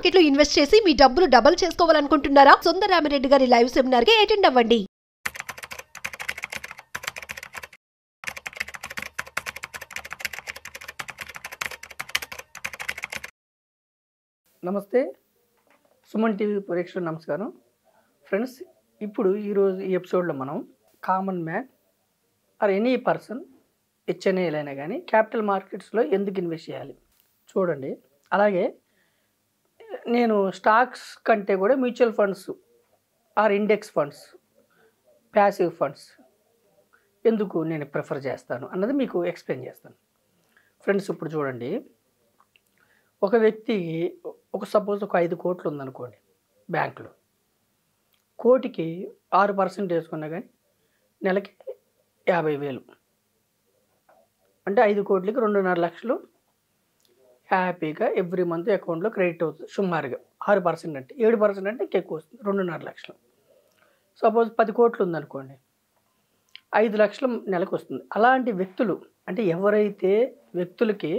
Market లో invest చేసి మీ డబ్బులు డబుల్ చేసుకోవాలనుకుంటున్నారా? సుందరరామిరెడ్డి గారి లైవ్ సెమినార్ కి అటెండ్ అవ్వండి. నమస్తే సుమన్ టీవీ ప్రేక్షకులకు నమస్కారం ఫ్రెండ్స్. ఇప్పుడు ఈరోజు ఈ ఎపిసోడ్లో మనం common man or any person హెచ్ఎన్ఏలైనా కానీ క్యాపిటల్ మార్కెట్స్లో ఎందుకు ఇన్వెస్ట్ చేయాలి చూడండి. అలాగే నేను స్టాక్స్ కంటే కూడా mutual funds are index funds, passive funds ఎందుకు నేను ప్రిఫర్ చేస్తాను అన్నది మీకు ఎక్స్ప్లెయిన్ చేస్తాను. ఫ్రెండ్స్ ఇప్పుడు చూడండి, ఒక వ్యక్తికి సపోజ్ ఒక 5 కోట్లు ఉందనుకోండి బ్యాంకులో, కోటికి 6% వేసుకున్నా కానీ నెలకి 50,000 అంటే 5 కోట్లకి 2.5 లక్షలు హ్యాపీగా ఎవ్రీ మంత్ అకౌంట్లో క్రెడిట్ అవుతుంది. సుమారుగా 6% అంటే 7% అంటే ఎక్కువ వస్తుంది, 2.5 లక్షలు. సపోజ్ 10 కోట్లు ఉందనుకోండి, 5 లక్షలు నెలకు వస్తుంది. అలాంటి వ్యక్తులు అంటే ఎవరైతే వ్యక్తులకి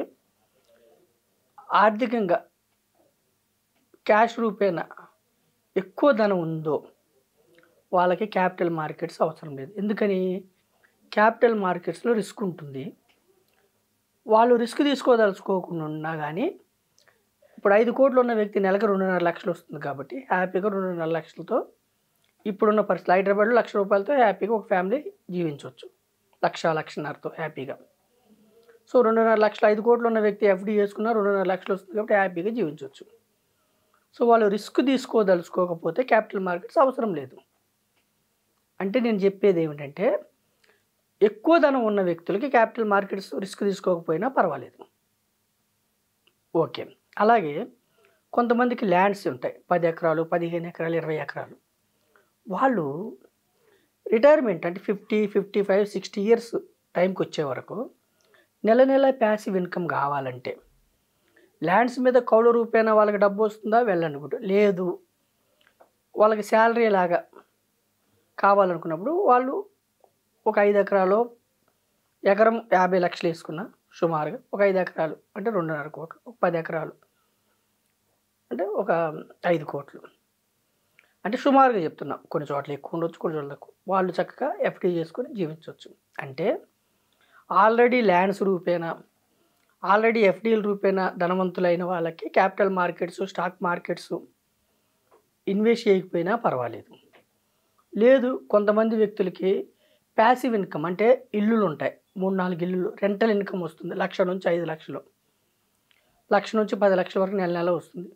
ఆర్థికంగా క్యాష్ రూపేణ ఎక్కువ ధనం ఉందో వాళ్ళకి క్యాపిటల్ మార్కెట్స్ అవసరం లేదు. ఎందుకని? క్యాపిటల్ మార్కెట్స్లో రిస్క్ ఉంటుంది. వాళ్ళు రిస్క్ తీసుకోదలుచుకోకుండా ఉన్నా కానీ ఇప్పుడు 5 కోట్లు ఉన్న వ్యక్తి నెలకు 2.5 లక్షలు వస్తుంది కాబట్టి హ్యాపీగా 2.5 లక్షలతో ఇప్పుడున్న పరిస్థితి హైదరాబాద్లో 1,00,000 రూపాయలతో హ్యాపీగా ఒక ఫ్యామిలీ జీవించవచ్చు. 1,00,000-1,50,000 హ్యాపీగా. సో 2.5 లక్షలు 5 కోట్లు ఉన్న వ్యక్తి ఎఫ్డీ చేసుకున్నా 2.5 లక్షలు వస్తుంది కాబట్టి హ్యాపీగా జీవించవచ్చు. సో వాళ్ళు రిస్క్ తీసుకోదలుచుకోకపోతే క్యాపిటల్ మార్కెట్స్ అవసరం లేదు. అంటే నేను చెప్పేది ఏమిటంటే ఎక్కువ ధనం ఉన్న వ్యక్తులకి క్యాపిటల్ మార్కెట్స్ రిస్క్ తీసుకోకపోయినా పర్వాలేదు. ఓకే. అలాగే కొంతమందికి ల్యాండ్స్ ఉంటాయి, 10 ఎకరాలు, 15 ఎకరాలు, 20 ఎకరాలు. వాళ్ళు రిటైర్మెంట్ అంటే 50, 55, 60 ఇయర్స్ టైంకి వచ్చే వరకు నెల నెల ప్యాసివ్ ఇన్కమ్ కావాలంటే ల్యాండ్స్ మీద కౌలు రూపేణా వాళ్ళకి డబ్బు వస్తుందా వెళ్ళనుకుంటూ లేదు, వాళ్ళకి శాలరీ లాగా కావాలనుకున్నప్పుడు వాళ్ళు ఒక 5 ఎకరాలు, ఎకరం 50 లక్షలు వేసుకున్న సుమారుగా ఒక 5 ఎకరాలు అంటే 2.5 కోట్లు, ఒక 10 ఎకరాలు అంటే ఒక 5 కోట్లు అంటే సుమారుగా చెప్తున్నాం. కొన్ని చోట్ల ఎక్కువ ఉండొచ్చు, కొన్ని చోట్ల తక్కువ. వాళ్ళు చక్కగా ఎఫ్డీ చేసుకొని జీవించవచ్చు. అంటే ఆల్రెడీ ల్యాండ్స్ రూపేణా, ఆల్రెడీ ఎఫ్డీల రూపేణా ధనవంతులైన వాళ్ళకి capital markets, stock markets invest చేయకపోయినా పర్వాలేదు. లేదు, కొంతమంది వ్యక్తులకి ప్యాసివ్ ఇన్కమ్ అంటే ఇల్లులు ఉంటాయి, 3-4 ఇల్లులు, రెంటల్ ఇన్కమ్ వస్తుంది. 1,00,000 నుంచి 5 లక్షలు, 1,00,000 నుంచి 10 లక్షల వరకు నెల నెల వస్తుంది.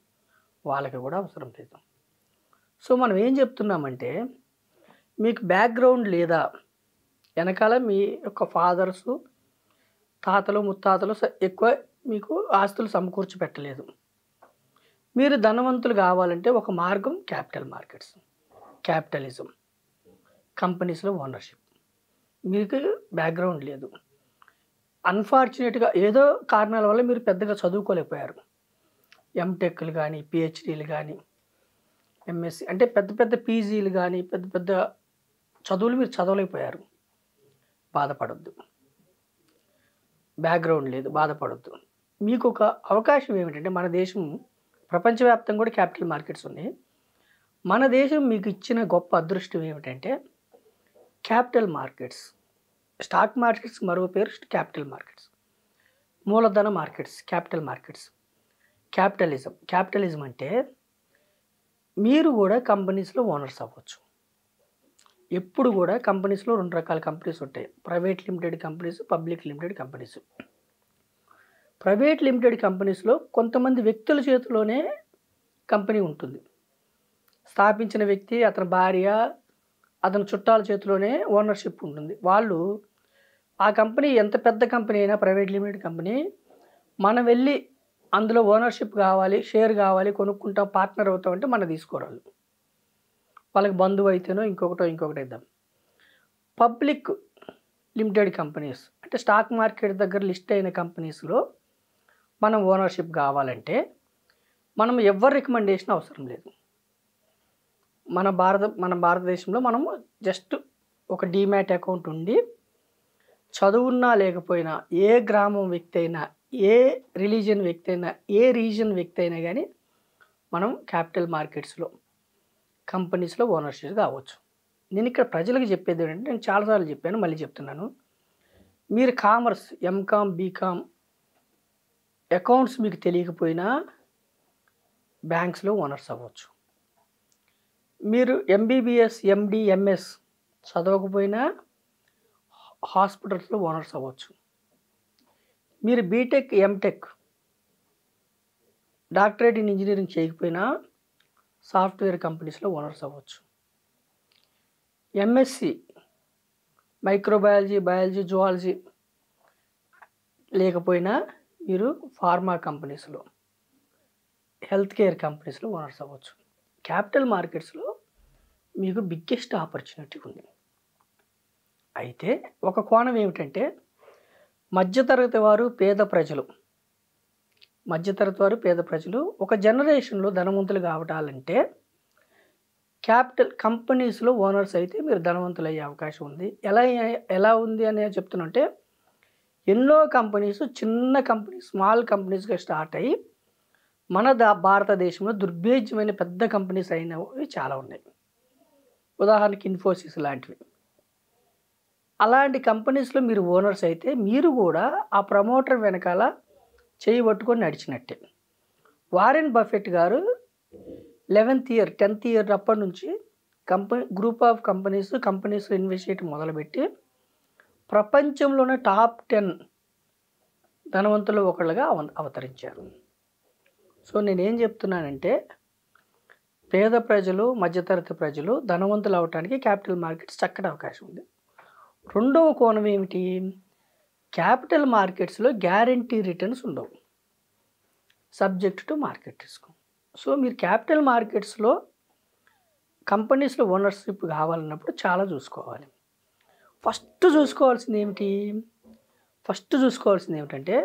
వాళ్ళకి కూడా అవసరం లేదు. సో మనం ఏం చెప్తున్నామంటే మీకు బ్యాక్గ్రౌండ్ లేదా, వెనకాల మీ యొక్క ఫాదర్స్, తాతలు, ముత్తాతలు ఎక్కువ మీకు ఆస్తులు సమకూర్చి పెట్టలేదు. మీరు ధనవంతులు కావాలంటే ఒక మార్గం క్యాపిటల్ మార్కెట్స్, క్యాపిటలిజం, కంపెనీస్లో ఓనర్షిప్. మీకు బ్యాక్గ్రౌండ్ లేదు, అన్ఫార్చునేట్గా ఏదో కారణాల వల్ల మీరు పెద్దగా చదువుకోలేకపోయారు. ఎంటెక్లు కానీ, పిహెచ్డీలు కానీ, ఎంఎస్సి అంటే పెద్ద పెద్ద పీజీలు కానీ, పెద్ద పెద్ద చదువులు మీరు చదవలేకపోయారు. బాధపడద్దు. బ్యాక్గ్రౌండ్ లేదు, బాధపడద్దు. మీకు ఒక అవకాశం ఏమిటంటే మన దేశం, ప్రపంచవ్యాప్తంగా కూడా క్యాపిటల్ మార్కెట్స్ ఉన్నాయి. మన దేశం మీకు ఇచ్చిన గొప్ప అదృష్టం ఏమిటంటే క్యాపిటల్ మార్కెట్స్. స్టాక్ మార్కెట్స్ మరో పేరు క్యాపిటల్ మార్కెట్స్, మూలధన మార్కెట్స్, క్యాపిటల్ మార్కెట్స్. క్యాపిటలిజం అంటే మీరు కూడా కంపెనీస్లో ఓనర్స్ అవ్వచ్చు. ఎప్పుడు కూడా కంపెనీస్లో 2 రకాల కంపెనీస్ ఉంటాయి, private limited companies, public limited companies. Private limited కంపెనీస్లో కొంతమంది వ్యక్తుల చేతిలోనే కంపెనీ ఉంటుంది. స్థాపించిన వ్యక్తి, అతని భార్య, అతని చుట్టాల చేతిలోనే ఓనర్షిప్ ఉంటుంది. వాళ్ళు ఆ కంపెనీ ఎంత పెద్ద కంపెనీ అయినా, ప్రైవేట్ లిమిటెడ్ కంపెనీ, మనం వెళ్ళి అందులో ఓనర్షిప్ కావాలి, షేర్ కావాలి, కొనుక్కుంటాం, పార్ట్నర్ అవుతాం అంటే మనం తీసుకోవాలి. వాళ్ళకి బంధువు అయితేనో ఇంకొకటి ఇద్దాం. పబ్లిక్ లిమిటెడ్ కంపెనీస్ అంటే స్టాక్ మార్కెట్ దగ్గర లిస్ట్ అయిన కంపెనీస్లో మనం ఓనర్షిప్ కావాలంటే మనం ఎవరి రికమెండేషన్ అవసరం లేదు. మన భారతదేశంలో మనము జస్ట్ ఒక డీమ్యాట్ అకౌంట్ ఉండి చదువున్నా లేకపోయినా ఏ గ్రామం వ్యక్తి అయినా ఏ రిలీజియన్ వ్యక్తి అయినా ఏ రీజన్ వ్యక్తి అయినా కానీ మనం క్యాపిటల్ మార్కెట్స్లో కంపెనీస్లో ఓనర్షిప్ కావచ్చు. నేను ఇక్కడ ప్రజలకు చెప్పేది ఏంటంటే, నేను చాలాసార్లు చెప్పాను, మళ్ళీ చెప్తున్నాను. మీరు కామర్స్, ఎంకామ్, బీకామ్, అకౌంట్స్ మీకు తెలియకపోయినా బ్యాంక్స్లో ఓనర్స్ అవ్వచ్చు. మీరు ఎంబీబీఎస్, ఎండి, ఎంఎస్ చదవకపోయినా హాస్పిటల్స్లో ఓనర్స్ అవ్వచ్చు. మీరు BTech, MTech, doctorate in engineering చేయకపోయినా సాఫ్ట్వేర్ కంపెనీస్లో ఓనర్స్ అవ్వచ్చు. ఎంఎస్సి మైక్రోబయాలజీ, బయాలజీ, జువాలజీ లేకపోయినా మీరు ఫార్మా కంపెనీస్లో, హెల్త్ కేర్ కంపెనీస్లో ఓనర్స్ అవ్వచ్చు. క్యాపిటల్ మార్కెట్స్లో మీకు బిగ్గెస్ట్ ఆపర్చునిటీ ఉంది. అయితే ఒక కోణం ఏమిటంటే, మధ్యతరగతి వారు, పేద ప్రజలు ఒక జనరేషన్లో ధనవంతులు కావటాలంటే క్యాపిటల్ కంపెనీస్లో ఓనర్స్ అయితే మీరు ధనవంతులు అయ్యే అవకాశం ఉంది. ఎలా ఉంది అని చెప్తున్నంటే, ఎన్నో కంపెనీస్ చిన్న కంపెనీస్, స్మాల్ కంపెనీస్గా స్టార్ట్ అయ్యి మన భారతదేశంలో దుర్భేద్యమైన పెద్ద కంపెనీస్ అయినవి చాలా ఉన్నాయి. ఉదాహరణకి ఇన్ఫోసిస్ లాంటివి. అలాంటి కంపెనీస్లో మీరు ఓనర్స్ అయితే మీరు కూడా ఆ ప్రమోటర్ వెనకాల చేయి పట్టుకొని నడిచినట్టే. వారెన్ బఫెట్ గారు 11th ఇయర్ 10th ఇయర్ అప్పటి నుంచి గ్రూప్ ఆఫ్ కంపెనీస్ ఇన్వెస్ట్ చేయడం మొదలుపెట్టి ప్రపంచంలోనే టాప్ 10 ధనవంతులు ఒకళ్ళుగా అవతరించారు. సో నేనేం చెప్తున్నానంటే, పేద ప్రజలు, మధ్యతరగతి ప్రజలు ధనవంతులు అవడానికి క్యాపిటల్ మార్కెట్స్ చక్కటి అవకాశం ఉంది. రెండవ కోణం ఏమిటి? క్యాపిటల్ మార్కెట్స్లో గ్యారంటీ రిటర్న్స్ ఉండవు, subject to market risk. So మీరు క్యాపిటల్ మార్కెట్స్లో కంపెనీస్లో ఓనర్షిప్ కావాలన్నప్పుడు చాలా చూసుకోవాలి. ఫస్ట్ చూసుకోవాల్సింది ఏమిటంటే,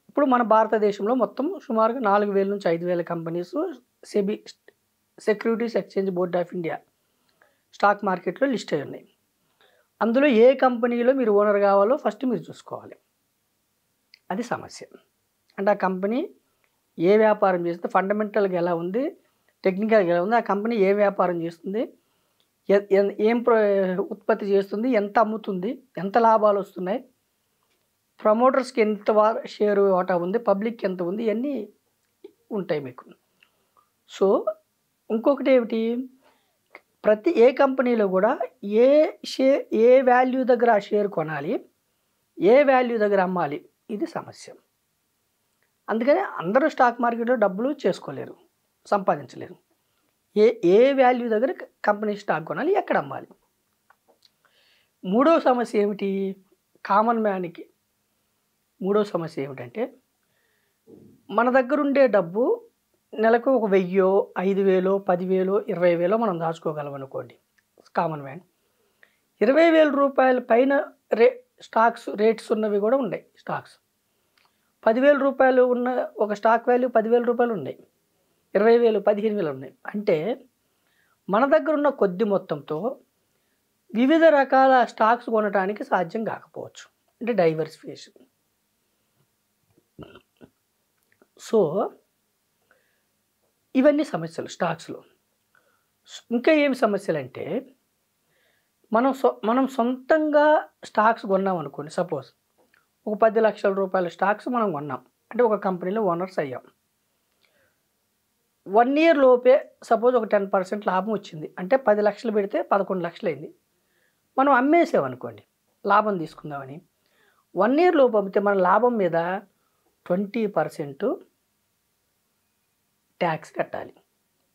ఇప్పుడు మన భారతదేశంలో మొత్తం సుమారుగా 4,000 నుంచి 5,000 companies SEBI, securities exchange board of India stock మార్కెట్లో లిస్ట్ అయి ఉన్నాయి. అందులో ఏ కంపెనీలో మీరు ఓనర్ కావాలో ఫస్ట్ మీరు చూసుకోవాలి. అది సమస్య. అంటే ఆ కంపెనీ ఏ వ్యాపారం చేస్తుంది, ఫండమెంటల్గా ఎలా ఉంది, టెక్నికల్గా ఎలా ఉంది, ఆ కంపెనీ ఏ వ్యాపారం చేస్తుంది, ఏం ఉత్పత్తి చేస్తుంది, ఎంత అమ్ముతుంది, ఎంత లాభాలు వస్తున్నాయి, ప్రమోటర్స్కి ఎంత షేరు వాటా ఉంది, పబ్లిక్కి ఎంత ఉంది, ఇవన్నీ ఉంటాయి మీకు. సో ఇంకొకటి ఏమిటి, ఏ కంపెనీలో కూడా ఏ వాల్యూ దగ్గర ఆ షేర్ కొనాలి, ఏ వాల్యూ దగ్గర అమ్మాలి, ఇది సమస్య. అందుకని అందరూ స్టాక్ మార్కెట్లో డబ్బులు చేసుకోలేరు, సంపాదించలేరు. ఏ వాల్యూ దగ్గర కంపెనీ స్టాక్ కొనాలి, ఎక్కడ అమ్మాలి. మూడో సమస్య ఏమిటి, కామన్ మ్యాన్కి మూడో సమస్య ఏమిటంటే, మన దగ్గర ఉండే డబ్బు నెలకు 1,000, 5,000, 10,000, 20,000 మనం దాచుకోగలం అనుకోండి. కామన్ మ్యాన్ 20,000 రూపాయల పైన స్టాక్స్ రేట్స్ ఉన్నవి కూడా ఉన్నాయి. స్టాక్స్ 10,000 రూపాయలు ఉన్న ఒక స్టాక్ వాల్యూ 10,000 రూపాయలు ఉన్నాయి, 20,000, 15,000 ఉన్నాయి. అంటే మన దగ్గర ఉన్న కొద్ది మొత్తంతో వివిధ రకాల స్టాక్స్ కొనడానికి సాధ్యం కాకపోవచ్చు. అంటే డైవర్సిఫికేషన్. సో ఇవన్నీ సమస్యలు స్టాక్స్లో. ఇంకా ఏమి సమస్యలు అంటే, మనం సొంతంగా స్టాక్స్ కొన్నాం అనుకోండి. సపోజ్ ఒక 10 లక్షల రూపాయల స్టాక్స్ మనం కొన్నాం అంటే ఒక కంపెనీలో ఓనర్స్ అయ్యాం. 1 ఇయర్ లోపే సపోజ్ ఒక 10% లాభం వచ్చింది అంటే 10 లక్షలు పెడితే 11 లక్షలు అయింది. మనం అమ్మేసామనుకోండి లాభం తీసుకుందామని. 1 ఇయర్ లోపు అమ్మితే మన లాభం మీద 20% ట్యాక్స్ కట్టాలి.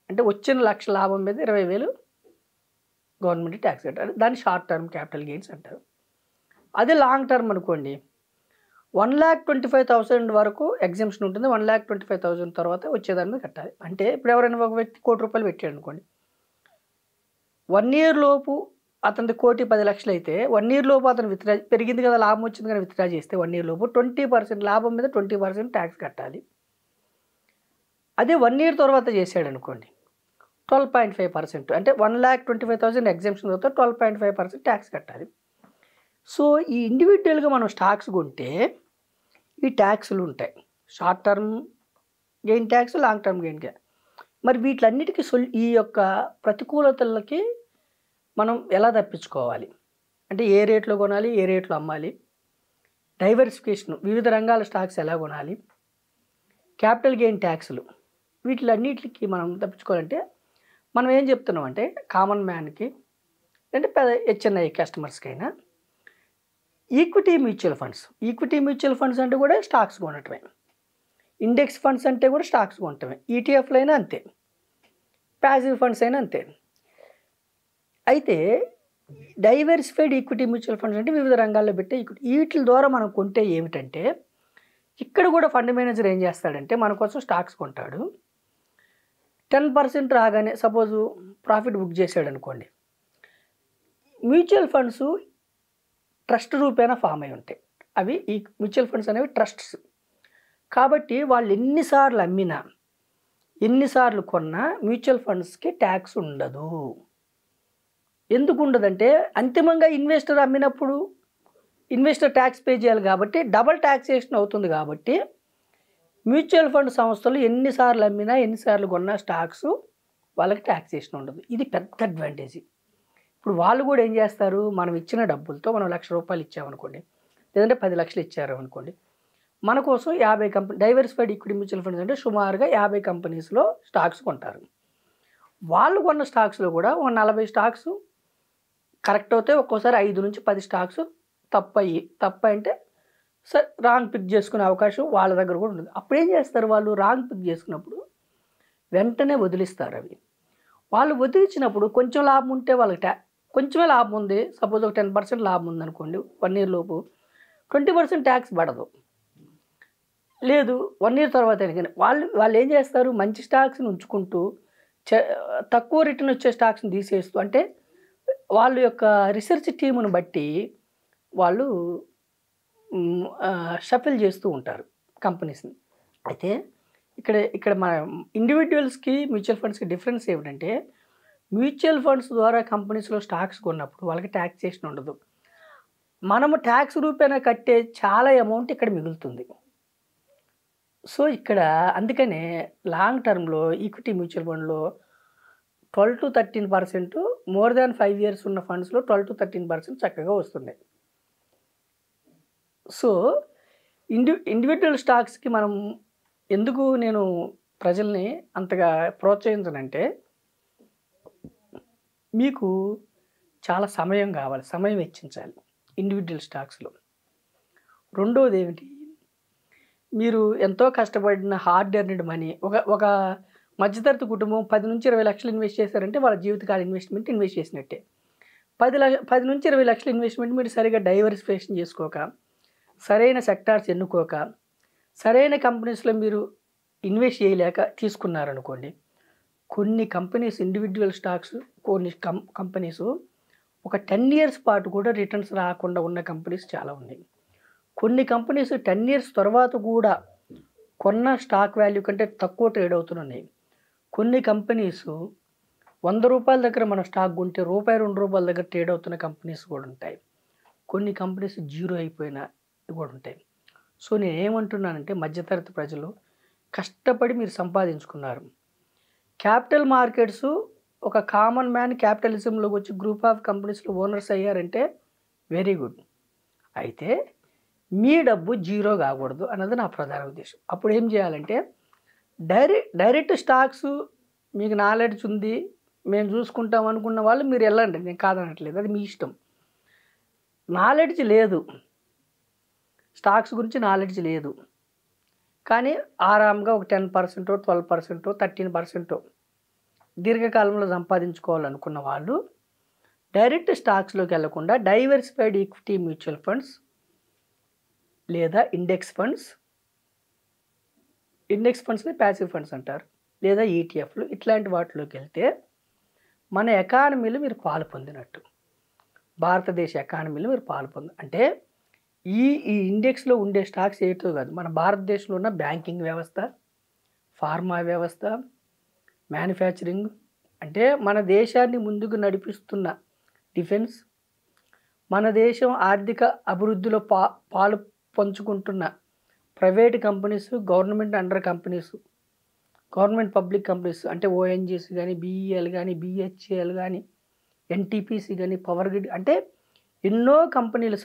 అంటే వచ్చిన 1,00,000 లాభం మీద 20,000 గవర్నమెంట్ ట్యాక్స్ కట్టాలి. దాన్ని షార్ట్ టర్మ్ క్యాపిటల్ గెయిన్స్ అంటారు. అదే లాంగ్ టర్మ్ అనుకోండి, 1,25,000 వరకు ఎగ్జంప్షన్ ఉంటుంది. 1,25,000 తర్వాత వచ్చేదాని మీద కట్టాలి. అంటే ఇప్పుడు ఎవరైనా ఒక వ్యక్తి ₹1,00,00,000 పెట్టాడు అనుకోండి, 1 ఇయర్ లోపు అతనిది 1,10,00,000 అయితే 1 ఇయర్ లోపు అతను విత్డ్రా పెరిగింది కదా, లాభం వచ్చింది కానీ విత్డ్రా చేస్తే 1 ఇయర్ లోపు 20% లాభం మీద 20% ట్యాక్స్ కట్టాలి. అదే 1 ఇయర్ తర్వాత చేసాడు అనుకోండి 12.5%, అంటే 1,25,000 ఎగ్జంప్షన్ తర్వాత 12.5% ట్యాక్స్ కట్టాలి. సో ఈ ఇండివిజువల్గా మనం స్టాక్స్ కొంటే ఈ ట్యాక్స్లు ఉంటాయి. Short term gain tax, long term gain tax. మరి వీటిలన్నిటికీ ఈ యొక్క ప్రతికూలతలకి మనం ఎలా తప్పించుకోవాలి అంటే ఏ రేట్లో కొనాలి, ఏ రేట్లో అమ్మాలి, డైవర్సిఫికేషన్ వివిధ రంగాల స్టాక్స్ ఎలా కొనాలి, క్యాపిటల్ గెయిన్ ట్యాక్స్లు, వీటిలన్నిటికి మనం తప్పించుకోవాలంటే మనం ఏం చెప్తున్నాం అంటే కామన్ మ్యాన్కి అంటే పెద్ద హెచ్ఎన్ఐ కస్టమర్స్కి అయినా ఈక్విటీ మ్యూచువల్ ఫండ్స్ అంటే కూడా స్టాక్స్ కొనటమే, ఇండెక్స్ ఫండ్స్ అంటే కూడా స్టాక్స్ కొనటమే, ఈటీఎఫ్లు అయినా అంతే, ప్యాసివ్ ఫండ్స్ అయినా అంతే. అయితే డైవర్సిఫైడ్ ఈక్విటీ మ్యూచువల్ ఫండ్స్ అంటే వివిధ రంగాల్లో పెట్టే ఈక్విటీ, వీటి ద్వారా మనం కొంటే ఏమిటంటే ఇక్కడ కూడా ఫండ్ మేనేజర్ ఏం చేస్తాడంటే మన కోసం స్టాక్స్ కొంటాడు. 10% రాగానే సపోజు ప్రాఫిట్ బుక్ చేసాడు అనుకోండి, మ్యూచువల్ ఫండ్స్ ట్రస్ట్ రూపేణా ఫామ్ అయి ఉంటాయి. అవి ఈ మ్యూచువల్ ఫండ్స్ అనేవి ట్రస్ట్స్ కాబట్టి వాళ్ళు ఎన్నిసార్లు అమ్మినా ఎన్నిసార్లు కొన్నా మ్యూచువల్ ఫండ్స్కి ట్యాక్స్ ఉండదు. ఎందుకు ఉండదంటే అంతిమంగా ఇన్వెస్టర్ అమ్మినప్పుడు ఇన్వెస్టర్ ట్యాక్స్ పే చేయాలి కాబట్టి డబల్ ట్యాక్సేషన్ అవుతుంది. కాబట్టి మ్యూచువల్ ఫండ్ సంస్థలు ఎన్నిసార్లు అమ్మినా ఎన్నిసార్లు కొన్నా స్టాక్స్ వాళ్ళకి ట్యాక్సేషన్ ఉండదు. ఇది పెద్ద అడ్వాంటేజ్. ఇప్పుడు వాళ్ళు కూడా ఏం చేస్తారు, మనం ఇచ్చిన డబ్బులతో మనం ₹1,00,000 ఇచ్చామనుకోండి, లేదంటే 10 లక్షలు ఇచ్చారు అనుకోండి, మన కోసం 50 company diversified equity mutual funds అంటే సుమారుగా 50 కంపెనీస్లో స్టాక్స్ కొంటారు. వాళ్ళు కొన్న స్టాక్స్లో కూడా ఒక 40 స్టాక్స్ కరెక్ట్ అవుతాయి, ఒక్కోసారి 5 నుంచి 10 స్టాక్స్ తప్పు అంటే సరే రాంగ్ పిక్ చేసుకునే అవకాశం వాళ్ళ దగ్గర కూడా ఉంటుంది. అప్పుడు ఏం చేస్తారు, వాళ్ళు రాంగ్ పిక్ చేసుకున్నప్పుడు వెంటనే వదిలిస్తారు. అవి వాళ్ళు వదిలించినప్పుడు కొంచెం లాభం ఉంటే వాళ్ళకి కొంచెమే లాభం ఉంది, సపోజ్ ఒక 10% లాభం ఉందనుకోండి, 1 ఇయర్ లోపు 20% ట్యాక్స్ పడదు. లేదు 1 ఇయర్ తర్వాత కానీ వాళ్ళు ఏం చేస్తారు, మంచి స్టాక్స్ని ఉంచుకుంటూ తక్కువ రిటర్న్ వచ్చే స్టాక్స్ని తీసేస్తూ, అంటే వాళ్ళ యొక్క రీసెర్చ్ టీమును బట్టి వాళ్ళు షఫిల్ చేస్తూ ఉంటారు కంపెనీస్ని. అయితే ఇక్కడ మన ఇండివిజువల్స్కి మ్యూచువల్ ఫండ్స్కి డిఫరెన్స్ ఏమిటంటే మ్యూచువల్ ఫండ్స్ ద్వారా కంపెనీస్లో స్టాక్స్ కొన్నప్పుడు వాళ్ళకి ట్యాక్సేషన్ ఉండదు. మనము ట్యాక్స్ రూపేణా కట్టే చాలా అమౌంట్ ఇక్కడ మిగులుతుంది. సో ఇక్కడ అందుకనే లాంగ్ టర్మ్లో ఈక్విటీ మ్యూచువల్ ఫండ్లో 12 to 13%, మోర్ దాన్ 5 years ఉన్న ఫండ్స్లో 12 to 13% చక్కగా వస్తున్నాయి. సో ఇండివిజువల్ స్టాక్స్కి మనం ఎందుకు నేను ప్రజల్ని అంతగా ప్రోత్సహించనంటే మీకు చాలా సమయం కావాలి, సమయం వెచ్చించాలి ఇండివిజువల్ స్టాక్స్లో. రెండోది ఏమిటి, మీరు ఎంతో కష్టపడిన హార్డ్ ఎర్న్డ్ మనీ ఒక మధ్యతరగతి కుటుంబం 10 నుంచి 20 లక్షలు ఇన్వెస్ట్ చేశారంటే వాళ్ళ జీవితకాల ఇన్వెస్ట్ చేసినట్టే. 10 నుంచి 20 లక్షల ఇన్వెస్ట్మెంట్ మీరు సరిగా డైవర్సిఫికేషన్ చేసుకోక, సరైన సెక్టార్స్ ఎన్నుకోక, సరైన కంపెనీస్లో మీరు ఇన్వెస్ట్ చేయలేక తీసుకున్నారనుకోండి, కొన్ని కంపెనీస్ ఇండివిజువల్ స్టాక్స్ కొన్ని కంపెనీస్ ఒక 10 years పాటు కూడా రిటర్న్స్ రాకుండా ఉన్న కంపెనీస్ చాలా ఉన్నాయి. కొన్ని కంపెనీస్ 10 years తర్వాత కూడా కొన్న స్టాక్ వాల్యూ కంటే తక్కువ ట్రేడ్ అవుతున్నాయి. కొన్ని కంపెనీస్ ₹100 దగ్గర మన స్టాక్ కొంటే ₹2 దగ్గర ట్రేడ్ అవుతున్న కంపెనీస్ కూడా ఉంటాయి. కొన్ని కంపెనీస్ జీరో అయిపోయిన కూడా ఉంటాయి. సో నేను ఏమంటున్నానంటే మధ్యతరగతి ప్రజలు కష్టపడి మీరు సంపాదించుకున్నారు. క్యాపిటల్ మార్కెట్స్ ఒక కామన్ మ్యాన్ క్యాపిటలిజంలోకి వచ్చి గ్రూప్ ఆఫ్ కంపెనీస్లో ఓనర్స్ అయ్యారంటే వెరీ గుడ్. అయితే మీ డబ్బు జీరో కాకూడదు అన్నది నా ప్రధాన ఉద్దేశం. అప్పుడు ఏం చేయాలంటే డైరెక్ట్ స్టాక్స్ మీకు నాలెడ్జ్ ఉంది, మేము చూసుకుంటాం అనుకున్న వాళ్ళు మీరు వెళ్ళండి, నేను కాదనట్లేదు, అది మీ ఇష్టం. నాలెడ్జ్ లేదు, స్టాక్స్ గురించి నాలెడ్జ్ లేదు, కానీ ఆరాంగా ఒక 10%, 12%, 13% దీర్ఘకాలంలో సంపాదించుకోవాలనుకున్న వాళ్ళు డైరెక్ట్ స్టాక్స్లోకి వెళ్లకుండా డైవర్సిఫైడ్ ఈక్విటీ మ్యూచువల్ ఫండ్స్ లేదా ఇండెక్స్ ఫండ్స్ని ప్యాసివ్ ఫండ్స్ అంటారు, లేదా ఈటీఎఫ్లు, ఇట్లాంటి వాటిలోకి వెళ్తే మన ఎకానమీలో మీరు పాలు పొందినట్టు, భారతదేశ ఎకానమీలో మీరు పాలు అంటే ఈ ఇండెక్స్లో ఉండే స్టాక్స్ ఏటో కాదు, మన భారతదేశంలో ఉన్న బ్యాంకింగ్ వ్యవస్థ, ఫార్మా వ్యవస్థ, మ్యానుఫ్యాక్చరింగ్, అంటే మన దేశాన్ని ముందుకు నడిపిస్తున్న డిఫెన్స్, మన దేశం ఆర్థిక అభివృద్ధిలో పాలు పంచుకుంటున్న private companies, government under companies, government public companies అంటే ఓఎన్జీసీ కానీ, బీఈఎల్ కానీ, బీహెచ్ఏఎల్ కానీ, ఎన్టీపీసీ కానీ, పవర్ గ్రిడ్ అంటే ఎన్నో కంపెనీల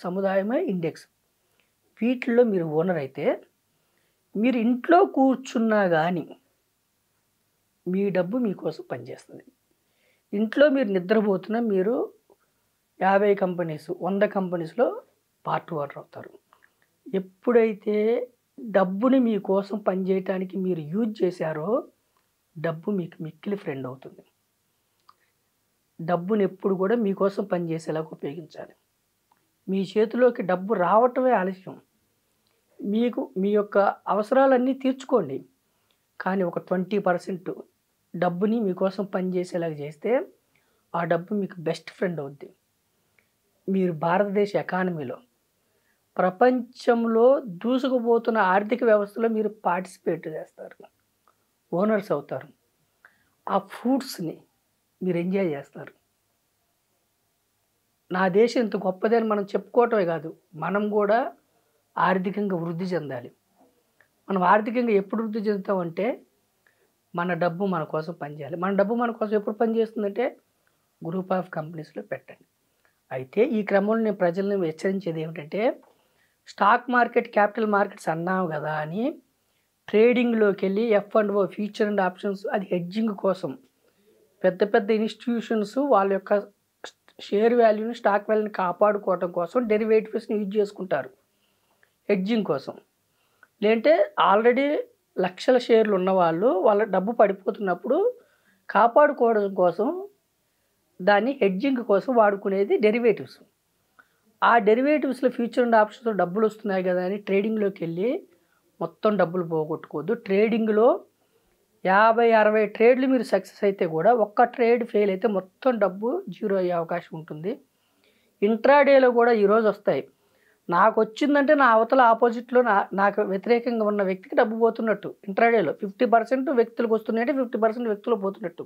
సముదాయమే ఇండెక్స్. వీటిల్లో మీరు ఓనర్ అయితే మీరు ఇంట్లో కూర్చున్నా కానీ మీ డబ్బు మీకోసం పనిచేస్తుంది. ఇంట్లో మీరు నిద్రపోతున్నా మీరు 50 కంపెనీస్ 100 కంపెనీస్లో పార్ట్ ఓనర్ అవుతారు. ఎప్పుడైతే డబ్బుని మీకోసం పనిచేయటానికి మీరు యూజ్ చేశారో డబ్బు మీకు మిక్కిలి ఫ్రెండ్ అవుతుంది. డబ్బుని ఎప్పుడు కూడా మీకోసం పనిచేసేలాగా ఉపయోగించాలి. మీ చేతిలోకి డబ్బు రావటమే ఆలస్యం. మీకు మీ యొక్క అవసరాలన్నీ తీర్చుకోండి, కానీ ఒక 20% డబ్బుని మీకోసం పనిచేసేలాగా చేస్తే ఆ డబ్బు మీకు బెస్ట్ ఫ్రెండ్ అవుద్ది. మీరు భారతదేశ ఎకానమీలో ప్రపంచంలో దూసుకుపోతున్న ఆర్థిక వ్యవస్థలో మీరు పార్టిసిపేట్ చేస్తారు, ఓనర్స్ అవుతారు. ఆ ఫ్రూట్స్ని మీరు ఎంజాయ్ చేస్తారు. నా దేశం ఇంత గొప్పదని మనం చెప్పుకోవటమే కాదు, మనం కూడా ఆర్థికంగా వృద్ధి చెందాలి. మనం ఆర్థికంగా ఎప్పుడు వృద్ధి చెందుతామంటే మన డబ్బు మన కోసం పనిచేయాలి. మన డబ్బు మన కోసం ఎప్పుడు పనిచేస్తుందంటే గ్రూప్ ఆఫ్ కంపెనీస్లో పెట్టండి. అయితే ఈ క్రమంలో నేను ప్రజల్ని హెచ్చరించేది ఏమిటంటే, స్టాక్ మార్కెట్, క్యాపిటల్ మార్కెట్స్ అన్నావు కదా అని ట్రేడింగ్లోకి వెళ్ళి F&O ఫ్యూచర్ అండ్ ఆప్షన్స్ అది హెడ్జింగ్ కోసం పెద్ద పెద్ద ఇన్స్టిట్యూషన్స్ వాళ్ళ యొక్క షేర్ వాల్యూని, స్టాక్ వాల్యూని కాపాడుకోవడం కోసం డెరివేటివ్స్ని యూజ్ చేసుకుంటారు హెడ్జింగ్ కోసం. లేదంటే ఆల్రెడీ లక్షల షేర్లు ఉన్నవాళ్ళు వాళ్ళ డబ్బు పడిపోతున్నప్పుడు కాపాడుకోవడం కోసం దాన్ని హెడ్జింగ్ కోసం వాడుకునేది డెరివేటివ్స్. ఆ డెరివేటివ్స్లో ఫ్యూచర్ అండ్ ఆప్షన్స్లో డబ్బులు వస్తున్నాయి కదా అని ట్రేడింగ్లోకి వెళ్ళి మొత్తం డబ్బులు పోగొట్టుకోవద్దు. ట్రేడింగ్లో 50-60 ట్రేడ్లు మీరు సక్సెస్ అయితే కూడా ఒక్క ట్రేడ్ ఫెయిల్ అయితే మొత్తం డబ్బు జీరో అయ్యే అవకాశం ఉంటుంది. ఇంట్రాడేలో కూడా ఈరోజు వస్తాయి. నాకు వచ్చిందంటే నా అవతల ఆపోజిట్లో నాకు వ్యతిరేకంగా ఉన్న వ్యక్తికి డబ్బు పోతున్నట్టు. ఇంట్రాడేలో 50% వ్యక్తులకు వస్తున్నాయంటే 50% వ్యక్తులు పోతున్నట్టు.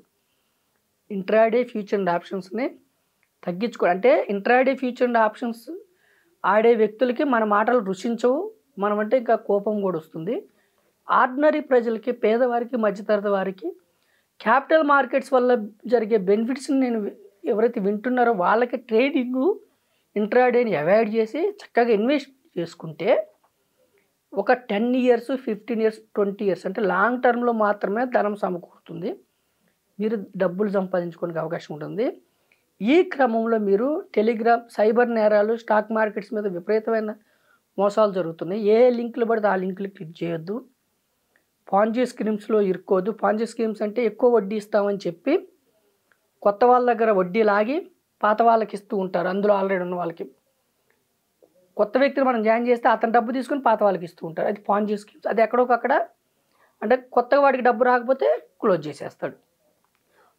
ఇంట్రాడే ఫ్యూచర్ అండ్ ఆప్షన్స్ని తగ్గించుకో. అంటే ఇంట్రాడే ఫ్యూచర్ అండ్ ఆప్షన్స్ ఆడే వ్యక్తులకి మన మాటలు రుచించవు, మనమంటే ఇంకా కోపం కూడా వస్తుంది. ఆర్డినరీ ప్రజలకి, పేదవారికి, మధ్యతరగతి వారికి క్యాపిటల్ మార్కెట్స్ వల్ల జరిగే బెనిఫిట్స్ని నేను ఎవరైతే వింటున్నారో వాళ్ళకి ట్రేడింగు, ఇంట్రాడేని అవాయిడ్ చేసి చక్కగా ఇన్వెస్ట్ చేసుకుంటే ఒక 10 years, 15 years, 20 years అంటే లాంగ్ టర్మ్లో మాత్రమే ధనం సమకూరుతుంది. మీరు డబ్బులు సంపాదించుకోవడానికి అవకాశం ఉంటుంది. ఈ క్రమంలో మీరు టెలిగ్రామ్, సైబర్ నేరాలు, స్టాక్ మార్కెట్స్ మీద విపరీతమైన మోసాలు జరుగుతున్నాయి. ఏ లింకులు పడితే ఆ లింకులు క్లిక్ చేయొద్దు. పాంజీ స్కీమ్స్లో ఇరుక్కోవద్దు. పాంజీ స్కీమ్స్ అంటే ఎక్కువ వడ్డీ ఇస్తామని చెప్పి కొత్త వాళ్ళ దగ్గర వడ్డీ లాగి పాత వాళ్ళకి ఇస్తూ ఉంటారు. అందులో ఆల్రెడీ ఉన్న వాళ్ళకి కొత్త వ్యక్తిని మనం జాయిన్ చేస్తే అతను డబ్బు తీసుకొని పాత వాళ్ళకి ఇస్తూ ఉంటారు. అది పాంజీ స్కీమ్స్. అది ఎక్కడొకక్కడ అంటే కొత్తగా వాడికి డబ్బు రాకపోతే క్లోజ్ చేసేస్తాడు.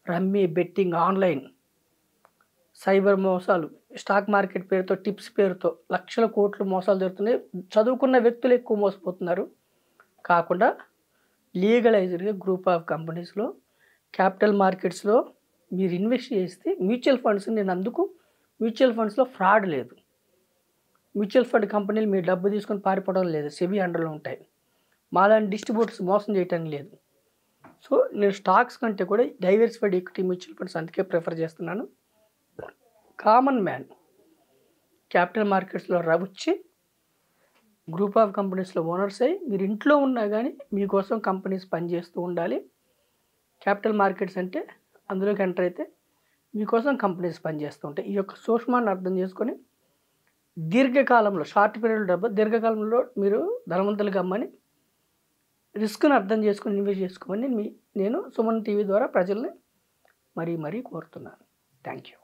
రమ్మీ, బెట్టింగ్, ఆన్లైన్, సైబర్ మోసాలు, స్టాక్ మార్కెట్ పేరుతో, టిప్స్ పేరుతో లక్షల కోట్లు మోసాలు జరుగుతున్నాయి. చదువుకున్న వ్యక్తులు ఎక్కువ మోసపోతున్నారు. కాకుండా లీగలైజ్డ్గా గ్రూప్ ఆఫ్ కంపెనీస్లో, క్యాపిటల్ మార్కెట్స్లో మీరు ఇన్వెస్ట్ చేస్తే మ్యూచువల్ ఫండ్స్ నేను అందుకు మ్యూచువల్ ఫండ్స్లో ఫ్రాడ్ లేదు. మ్యూచువల్ ఫండ్ కంపెనీలు మీరు డబ్బు తీసుకొని పారిపోవడం లేదు, సెబీ అండర్లో ఉంటాయి. మాలాంటి డిస్ట్రిబ్యూటర్స్ మోసం చేయటం లేదు. సో నేను స్టాక్స్ కంటే కూడా డైవర్సిఫైడ్ ఈక్విటీ మ్యూచువల్ ఫండ్స్ అందుకే ప్రిఫర్ చేస్తున్నాను. కామన్ మ్యాన్ క్యాపిటల్ మార్కెట్స్లో వచ్చి గ్రూప్ ఆఫ్ కంపెనీస్లో ఓనర్స్ అయ్యి మీరు ఇంట్లో ఉన్నా కానీ మీకోసం కంపెనీస్ పనిచేస్తూ ఉండాలి. క్యాపిటల్ మార్కెట్స్ అంటే అందులోకి ఎంటర్ అయితే మీకోసం కంపెనీస్ పనిచేస్తూ ఉంటాయి. ఈ యొక్క సూక్ష్మాన్ని అర్థం చేసుకొని దీర్ఘకాలంలో, షార్ట్ పీరియడ్ డబ్బు, దీర్ఘకాలంలో మీరు ధనవంతులు కమ్మని రిస్క్ని అర్థం చేసుకొని ఇన్వెస్ట్ చేసుకోమని నేను సుమన్ టీవీ ద్వారా ప్రజల్ని మరీ కోరుతున్నాను. Thank you.